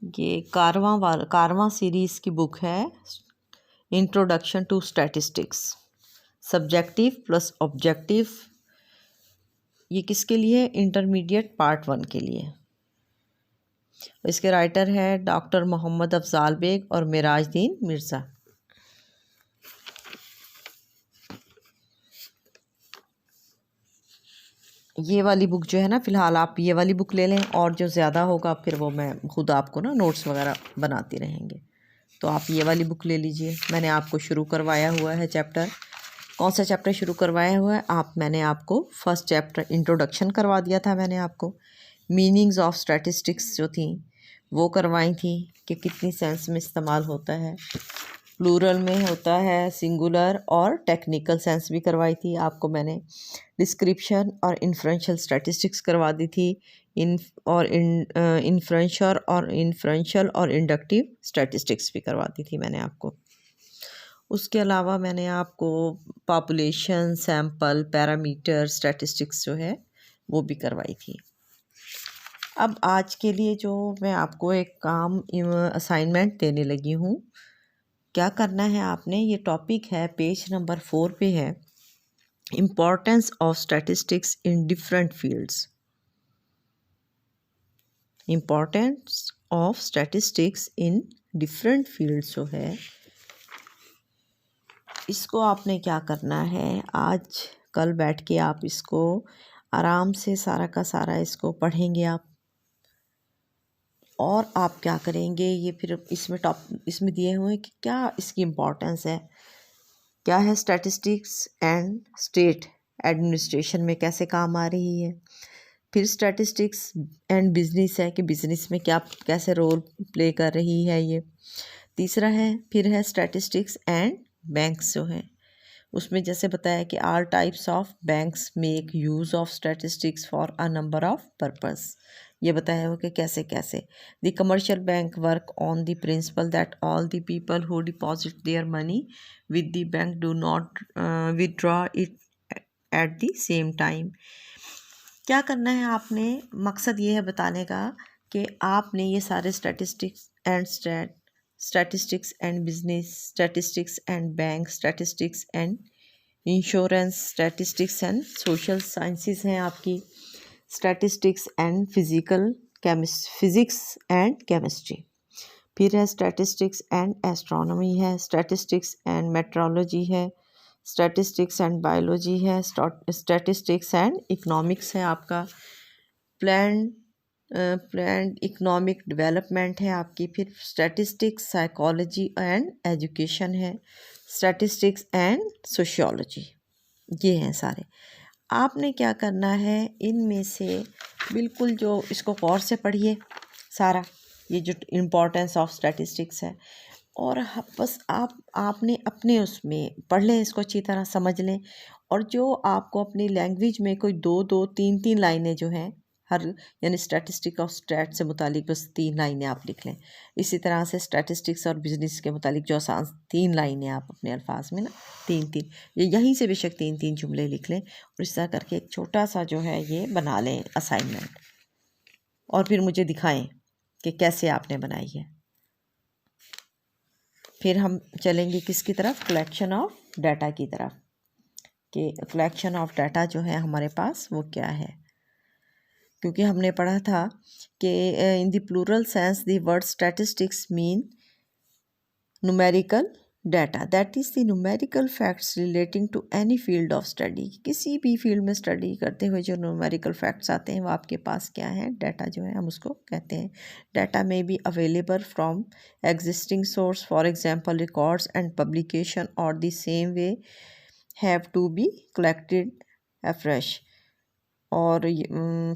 ये कारवां सीरीज़ की बुक है, introduction to statistics, subjective plus objective. ये किसके लिए? इंटरमीडिएट पार्ट 1 के लिए। इसके राइटर है डॉक्टर मोहम्मद अफजाल बेग और मिराजुद्दीन मिर्ज़ा। ये वाली बुक जो है ना, फ़िलहाल आप ये वाली बुक ले लें, और जो ज़्यादा होगा फिर वो मैं खुद आपको ना नोट्स वगैरह बनाती रहेंगे। तो आप ये वाली बुक ले लीजिए। मैंने आपको शुरू करवाया हुआ है चैप्टर। कौन सा चैप्टर शुरू करवाया हुआ है? मैंने आपको फर्स्ट चैप्टर इंट्रोडक्शन करवा दिया था। मैंने आपको मीनिंग्स ऑफ स्टैटिस्टिक्स जो थी वो करवाई थी कि कितनी सेंस में इस्तेमाल होता है, प्लूरल में होता है, सिंगुलर और टेक्निकल सेंस भी करवाई थी आपको। मैंने डिस्क्रिप्शन और इन्फ्रेंशियल स्टैटिस्टिक्स करवा दी थी, इन्फ्रेंशियल और इंडक्टिव स्टैटिस्टिक्स भी करवा दी थी मैंने आपको। उसके अलावा मैंने आपको पॉपुलेशन, सैंपल, पैरामीटर स्टैटिस्टिक्स जो है वो भी करवाई थी। अब आज के लिए जो मैं आपको एक काम असाइनमेंट देने लगी हूँ, क्या करना है आपने, ये टॉपिक है पेज नंबर 4 पे है, importance of statistics in different fields. Importance of statistics in different fields जो है, इसको आपने क्या करना है, आज कल बैठ के आप इसको आराम से सारा का सारा इसको पढ़ेंगे आप। और आप क्या करेंगे, ये फिर इसमें दिए हुए हैं कि क्या इसकी इम्पोर्टेंस है, क्या है स्टैटिस्टिक्स एंड स्टेट एडमिनिस्ट्रेशन में कैसे काम आ रही है। फिर स्टैटिस्टिक्स एंड बिजनेस है कि बिजनेस में क्या कैसे रोल प्ले कर रही है ये। तीसरा है, फिर है स्टैटिस्टिक्स एंड बैंक्स जो है, उसमें जैसे बताया कि आल types of banks make use of statistics for a number of purpose. ये बताया हो कि कैसे कैसे the commercial bank work on the principal that all the people who deposit their money with the bank do not withdraw it at the same time. क्या करना है आपने, मकसद ये है बताने का कि आपने ये सारे statistics and business, statistics and bank, statistics and insurance, statistics and social sciences हैं आपकी, statistics and physics and chemistry. फिर है स्टैटिस्टिक्स एंड एस्ट्रोनॉमी है, स्टैटिस्टिक्स एंड मेट्रोलॉजी है, स्टैटिस्टिक्स एंड बायोलॉजी है, स्टैटिस्टिक्स एंड इकोनॉमिक्स है आपका, प्लान इकोनॉमिक डेवलपमेंट है आपकी। फिर स्टैटिस्टिक्स, साइकोलॉजी एंड एजुकेशन है, स्टैटिस्टिक्स एंड सोशियोलॉजी। ये हैं सारे। आपने क्या करना है, इनमें से बिल्कुल जो इसको गौर से पढ़िए सारा, ये जो इम्पोर्टेंस ऑफ स्टैटिस्टिक्स है, और बस आपने अपने उसमें पढ़ लें, इसको अच्छी तरह समझ लें। और जो आपको अपनी लैंग्वेज में कोई 2-2, 3-3 लाइनें जो हैं हर, यानी स्टैटिस्टिक और स्टैट से मुतालिक बस 3 लाइनें आप लिख लें। इसी तरह से स्टैटिस्टिक्स और बिजनेस के मुतालिक जो आसान 3 लाइनें आप अपने अल्फाज में ना 3-3, यहीं से बेशक 3-3 जुमले लिख लें, और इस तरह करके एक छोटा सा जो है ये बना लें असाइनमेंट, और फिर मुझे दिखाएं कि कैसे आपने बनाई है। फिर हम चलेंगे किसकी तरफ, कलेक्शन ऑफ डाटा की तरफ, कि कलेक्शन ऑफ डाटा जो है हमारे पास वो क्या है। क्योंकि हमने पढ़ा था कि in the plural sense the word statistics mean numerical data, that is the numerical facts relating to any field of study. किसी भी फील्ड में स्टडी करते हुए जो न्यूमेरिकल फैक्ट्स आते हैं वो आपके पास क्या है, डाटा जो है हम उसको कहते हैं। डाटा में be available from existing source, for example records and publication, और the same way have to be collected afresh. Or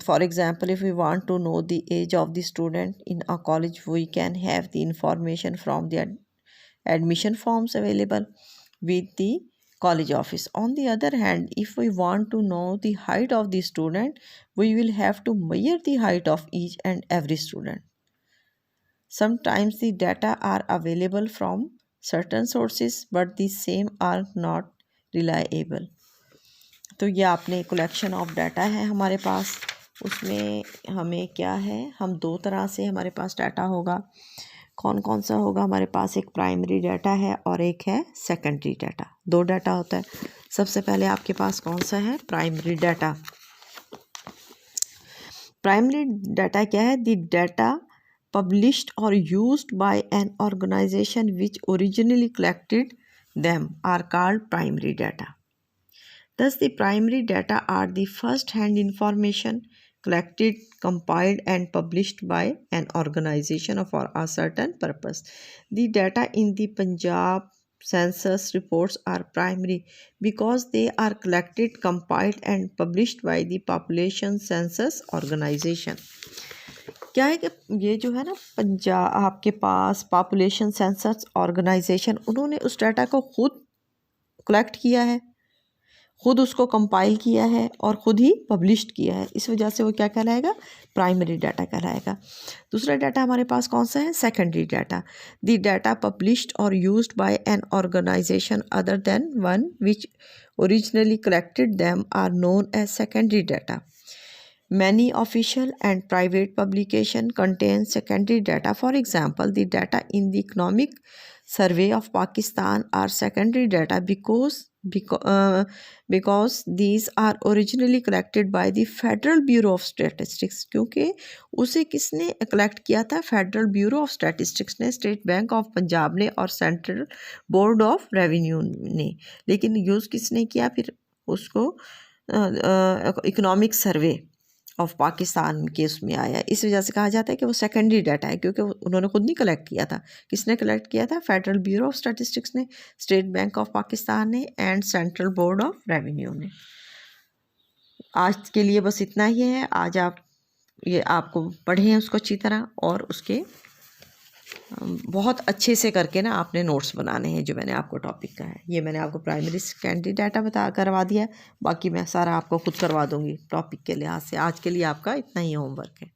for example, if we want to know the age of the student in a college, we can have the information from the admission forms available with the college office. On the other hand, if we want to know the height of the student, we will have to measure the height of each and every student. Sometimes the data are available from certain sources, but the same are not reliable. तो ये आपने collection of data है हमारे पास, उसमें हमें क्या है, हम दो तरह से हमारे पास डाटा होगा। कौन कौन सा होगा हमारे पास? एक प्राइमरी डाटा है और एक है सेकेंडरी डाटा। दो डाटा होता है। सबसे पहले आपके पास कौन सा है? Primary data. प्राइमरी डाटा क्या है? The data published or used by an organization which originally collected them are called primary data. Thus, the primary data are the first-hand information collected, compiled, and published by an organization for a certain purpose. The data in the Punjab census reports are primary because they are collected, compiled, and published by the Population Census Organization. क्या है कि ये जो है ना पंजाब आपके पास population census organisation, उन्होंने उस डाटा को खुद कलेक्ट किया है, खुद उसको कंपाइल किया है और ख़ुद ही पब्लिश्ड किया है। इस वजह से वो क्या कहलाएगा? प्राइमरी डाटा कहलाएगा। दूसरा डाटा हमारे पास कौन सा है? Secondary data. The data published और used by an organisation other than one which originally collected them are known as secondary data. Many official and private publications contain secondary data. For example, the data in the Economic Survey of Pakistan are secondary data because these are originally collected by the Federal Bureau of Statistics. क्योंकि उसे किसने collect किया था? Federal bureau of statistics ने, state bank of Punjab ने और central board of revenue ने। लेकिन यूज़ किसने किया फिर उसको? इकोनॉमिक सर्वे ऑफ पाकिस्तान के उसमें आया। इस वजह से कहा जाता है कि वो सेकेंडरी डाटा है, क्योंकि उन्होंने खुद नहीं कलेक्ट किया था। किसने कलेक्ट किया था? फेडरल ब्यूरो ऑफ स्टैटिस्टिक्स ने, स्टेट बैंक ऑफ पाकिस्तान ने and central board of revenue ने। आज के लिए बस इतना ही है। आज आप ये आपको पढ़ें उसको अच्छी तरह और उसके बहुत अच्छे से करके ना आपने नोट्स बनाने हैं जो मैंने आपको टॉपिक का है। ये मैंने आपको प्राइमरी सेकेंडरी डाटा करवा दिया है, बाकी मैं सारा आपको खुद करवा दूँगी टॉपिक के लिहाज से। आज के लिए आपका इतना ही होमवर्क है।